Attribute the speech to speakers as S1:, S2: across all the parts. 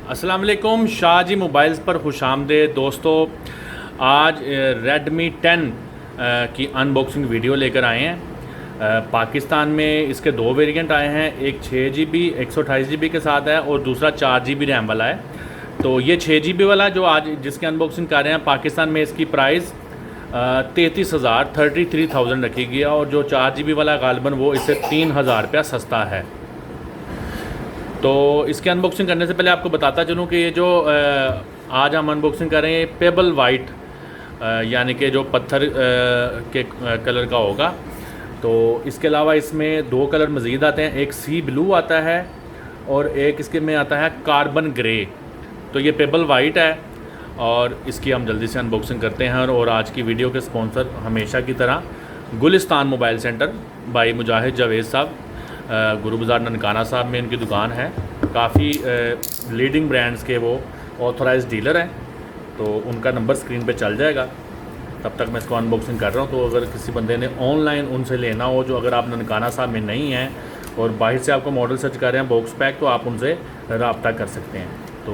S1: अस्सलाम वालेकुम, शाहजी मोबाइल्स पर खुशामदीद दोस्तों। आज रेडमी 10 की अनबॉक्सिंग वीडियो लेकर आए हैं। पाकिस्तान में इसके दो वेरिएंट आए हैं, एक 6GB 128GB के साथ है और दूसरा 4GB रैम वाला है। तो ये 6GB वाला जो आज जिसकी अनबॉक्सिंग कर रहे हैं, पाकिस्तान में इसकी प्राइस 33,000 रखी गई है और जो 4GB वाला गालिबन वो इससे 3,000 रुपया सस्ता है। तो इसकी अनबॉक्सिंग करने से पहले आपको बताता चलूँ कि ये जो आज हम अनबॉक्सिंग कर रहे हैं पेबल वाइट यानी कि जो पत्थर के कलर का होगा। तो इसके अलावा इसमें दो कलर मज़ीद आते हैं, एक सी ब्लू आता है और एक इसके में आता है कार्बन ग्रे। तो ये पेबल वाइट है और इसकी हम जल्दी से अनबॉक्सिंग करते हैं। और आज की वीडियो के स्पॉन्सर हमेशा की तरह गुलिस्तान मोबाइल सेंटर बाई मुजाहिद जावेद साहब, गुरु बाज़ार ननकाना साहब में इनकी दुकान है। काफ़ी लीडिंग ब्रांड्स के वो ऑथराइज्ड डीलर हैं, तो उनका नंबर स्क्रीन पे चल जाएगा। तब तक मैं इसको अनबॉक्सिंग कर रहा हूँ। तो अगर किसी बंदे ने ऑनलाइन उनसे लेना हो, जो अगर आप ननकाना साहब में नहीं हैं और बाहर से आपको मॉडल सर्च कर रहे हैं बॉक्स पैक, तो आप उनसे रब्ता कर सकते हैं। तो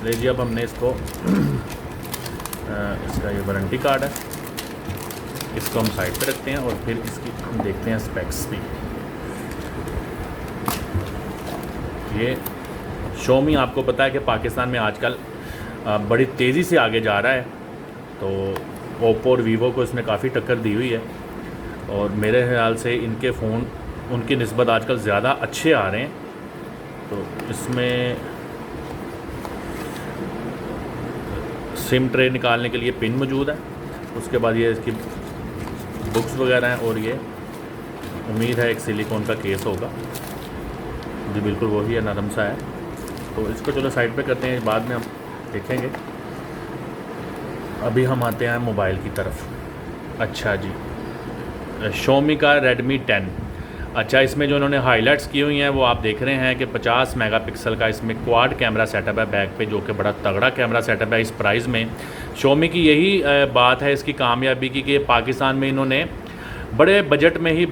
S1: लीजिए, अब हमने इसको इसका ये वारंटी कार्ड है, इसको हम साइड पे रखते हैं और फिर इसकी हम देखते हैं स्पेक्स भी। ये Xiaomi आपको पता है कि पाकिस्तान में आजकल बड़ी तेज़ी से आगे जा रहा है। तो ओप्पो और वीवो को इसने काफ़ी टक्कर दी हुई है और मेरे ख्याल से इनके फ़ोन उनकी निस्बत आजकल ज़्यादा अच्छे आ रहे हैं। तो इसमें सिम ट्रे निकालने के लिए पिन मौजूद है। उसके बाद ये इसकी बुक्स वगैरह हैं और ये उम्मीद है एक सिलिकॉन का केस होगा जी, बिल्कुल वही है, नरम सा है। तो इसको चलो साइड पे करते हैं, बाद में हम देखेंगे। अभी हम आते हैं मोबाइल की तरफ। अच्छा जी, Xiaomi का Redmi 10। अच्छा, इसमें जो इन्होंने हाइलाइट्स की हुई हैं वो आप देख रहे हैं कि 50 मेगापिक्सल का इसमें क्वाड कैमरा सेटअप है बैक पे, जो कि बड़ा तगड़ा कैमरा सेटअप है इस प्राइस में। Xiaomi की यही बात है इसकी कामयाबी की कि पाकिस्तान में इन्होंने बड़े बजट में ही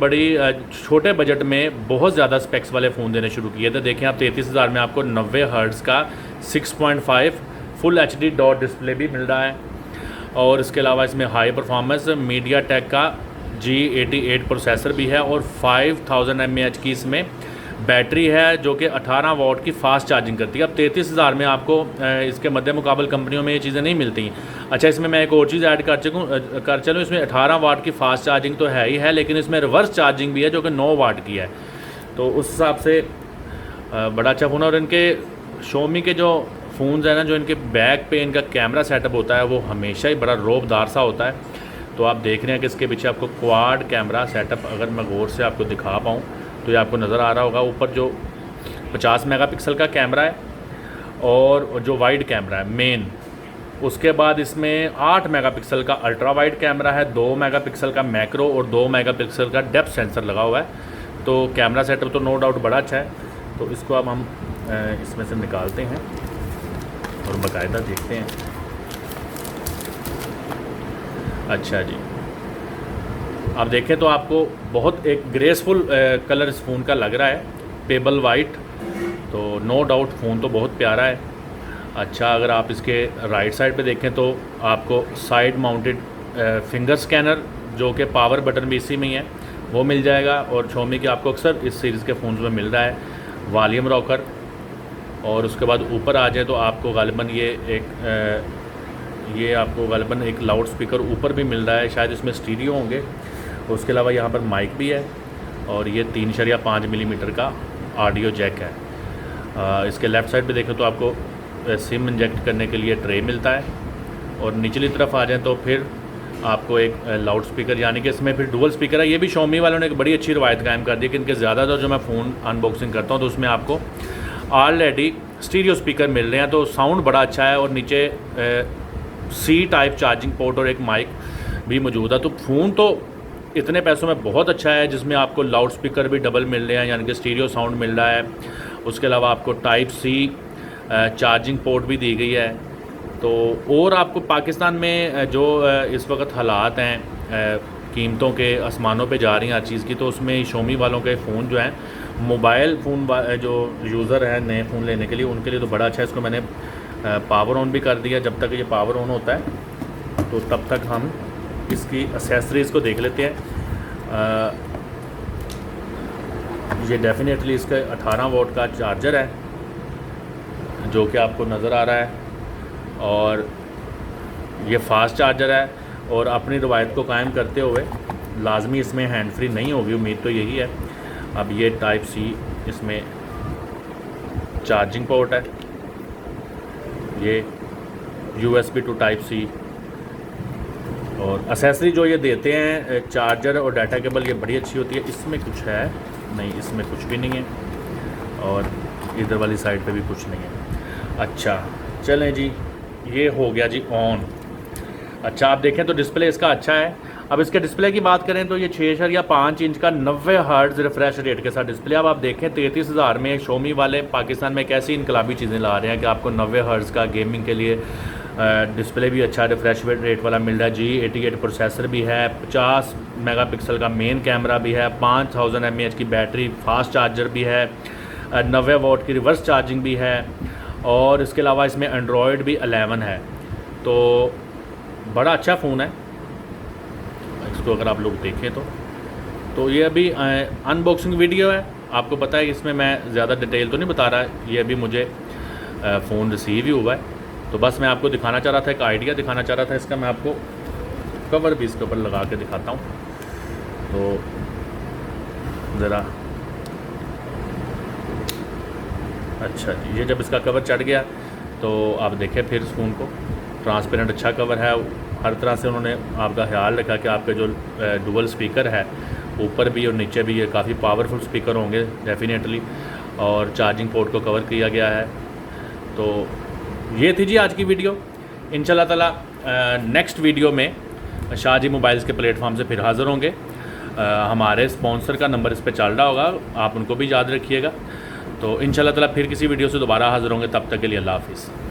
S1: छोटे बजट में बहुत ज़्यादा स्पेक्स वाले फ़ोन देने शुरू किए थे। देखें आप 33,000 में आपको 90 हर्ट्ज़ का 6.5 फुल HD डॉट डिस्प्ले भी मिल रहा है और इसके अलावा इसमें हाई परफॉर्मेंस MediaTek का G88 प्रोसेसर भी है और 5000 mAh की इसमें बैटरी है, जो कि 18 वाट की फ़ास्ट चार्जिंग करती है। अब 33,000 में आपको इसके मद्दे मुकाबल कंपनियों में ये चीज़ें नहीं मिलती। अच्छा, इसमें मैं एक और चीज़ ऐड कर चलूँ, इसमें 18 वाट की फ़ास्ट चार्जिंग तो है ही है, लेकिन इसमें रिवर्स चार्जिंग भी है जो कि 9 वाट की है। तो उस हिसाब से बड़ा अच्छा फ़ोन है। और इनके Xiaomi के जो फ़ोन्स हैं ना, जो इनके बैक पे इनका कैमरा सेटअप होता है वो हमेशा ही बड़ा रौबदार सा होता है। तो आप देख रहे हैं कि इसके पीछे आपको क्वाड कैमरा सेटअप, अगर मैं गौर से आपको दिखा पाऊँ तो ये आपको नज़र आ रहा होगा। ऊपर जो 50 मेगापिक्सल का कैमरा है और जो वाइड कैमरा है मेन, उसके बाद इसमें 8 मेगापिक्सल का अल्ट्रा वाइड कैमरा है, 2 मेगापिक्सल का मैक्रो और 2 मेगापिक्सल का डेप्थ सेंसर लगा हुआ है। तो कैमरा सेटअप तो नो डाउट बड़ा अच्छा है। तो इसको अब हम इसमें से निकालते हैं और बाकायदा देखते हैं। अच्छा जी, आप देखें तो आपको बहुत एक ग्रेसफुल कलर इस फ़ोन का लग रहा है, पेबल वाइट। तो नो डाउट फ़ोन तो बहुत प्यारा है। अच्छा, अगर आप इसके राइट साइड पे देखें तो आपको साइड माउंटेड फिंगर स्कैनर, जो कि पावर बटन भी इसी में ही है, वो मिल जाएगा। और Xiaomi के आपको अक्सर इस सीरीज़ के फ़ोन में मिल रहा है वॉल्यूम रॉकर। और उसके बाद ऊपर आ जाए तो आपको गालिबन ये आपको गालिबन एक लाउड स्पीकर ऊपर भी मिल रहा है, शायद इसमें स्टीरियो होंगे। उसके अलावा यहाँ पर माइक भी है और ये 3.5 मिलीमीटर का ऑडियो जैक है। इसके लेफ़्ट साइड पे देखें तो आपको सिम इंजेक्ट करने के लिए ट्रे मिलता है। और निचली तरफ आ जाएँ तो फिर आपको एक लाउड स्पीकर, यानी कि इसमें फिर डुअल स्पीकर है। ये भी Xiaomi वालों ने एक बड़ी अच्छी रवायत कायम कर दी कि इनके ज़्यादातर जो मैं फ़ोन अनबॉक्सिंग करता हूँ तो उसमें आपको ऑलरेडी स्टीरियो स्पीकर मिल रहे हैं, तो साउंड बड़ा अच्छा है। और नीचे C टाइप चार्जिंग पोर्ट और एक माइक भी मौजूद है। तो फ़ोन तो इतने पैसों में बहुत अच्छा है, जिसमें आपको लाउड स्पीकर भी डबल मिल रहे हैं, यानी कि स्टीरियो साउंड मिल रहा है। उसके अलावा आपको टाइप C चार्जिंग पोर्ट भी दी गई है। तो और आपको पाकिस्तान में जो इस वक्त हालात हैं कीमतों के आसमानों पे जा रही हैं हर चीज़ की, तो उसमें Xiaomi वालों के फ़ोन जो हैं मोबाइल फ़ोन जो यूज़र है नए फ़ोन लेने के लिए, उनके लिए तो बड़ा अच्छा है। इसको मैंने पावर ऑन भी कर दिया। जब तक ये पावर ऑन होता है तो तब तक हम इसकी एक्सेसरीज़ को देख लेते हैं। ये डेफिनेटली इसका 18 वोल्ट का चार्जर है जो कि आपको नज़र आ रहा है, और ये फास्ट चार्जर है। और अपनी रवायत को कायम करते हुए लाजमी इसमें हैंड फ्री नहीं होगी, उम्मीद तो यही है। अब ये टाइप सी इसमें चार्जिंग पोर्ट है, ये USB टू टाइप सी, और एसेसरी जो ये देते हैं चार्जर और डाटा केबल, ये बड़ी अच्छी होती है। इसमें कुछ है नहीं, इसमें कुछ भी नहीं है, और इधर वाली साइड पे भी कुछ नहीं है। अच्छा चलें जी, ये हो गया जी ऑन। अच्छा आप देखें तो डिस्प्ले इसका अच्छा है। अब इसके डिस्प्ले की बात करें तो ये 6.5 इंच का 90 हर्ट्ज़ रिफ्रेश रेट के साथ डिस्प्ले। अब आप देखें 33,000 में शोमी वाले पाकिस्तान में कैसी इनकलाबी चीज़ें ला रहे हैं कि आपको 90 हर्ट्ज़ का गेमिंग के लिए डिस्प्ले भी अच्छा रिफ्रेश रेट वाला मिल रहा है। G88 प्रोसेसर भी है, 50 मेगापिक्सल का मेन कैमरा भी है, 5000 mAh की बैटरी, फास्ट चार्जर भी है, 90 वोल्ट की रिवर्स चार्जिंग भी है, और इसके अलावा इसमें एंड्रॉयड भी 11 है। तो बड़ा अच्छा फ़ोन है। इसको अगर आप लोग देखें तो ये अभी अनबॉक्सिंग वीडियो है। आपको पता है कि इसमें मैं ज़्यादा डिटेल तो नहीं बता रहा, ये अभी मुझे फ़ोन रिसीव ही हुआ है। तो बस मैं आपको दिखाना चाह रहा था, एक आइडिया दिखाना चाह रहा था इसका। मैं आपको कवर भी इसके ऊपर लगा के दिखाता हूँ। तो ज़रा अच्छा जी, ये जब इसका कवर चढ़ गया तो आप देखें फिर इस फ़ोन को, ट्रांसपेरेंट अच्छा कवर है। हर तरह से उन्होंने आपका ख्याल रखा कि आपके जो डुअल स्पीकर है ऊपर भी और नीचे भी, ये काफ़ी पावरफुल स्पीकर होंगे डेफिनेटली, और चार्जिंग पोर्ट को कवर किया गया है। तो ये थी जी आज की वीडियो। इंशाल्लाह ताला नेक्स्ट वीडियो में शाहजी मोबाइल्स के प्लेटफॉर्म से फिर हाज़िर होंगे। हमारे स्पॉन्सर का नंबर इस पर चल रहा होगा, आप उनको भी याद रखिएगा। तो इंशाल्लाह ताला फिर किसी वीडियो से दोबारा हाज़िर होंगे। तब तक के लिए अल्लाह हाफ़िज़।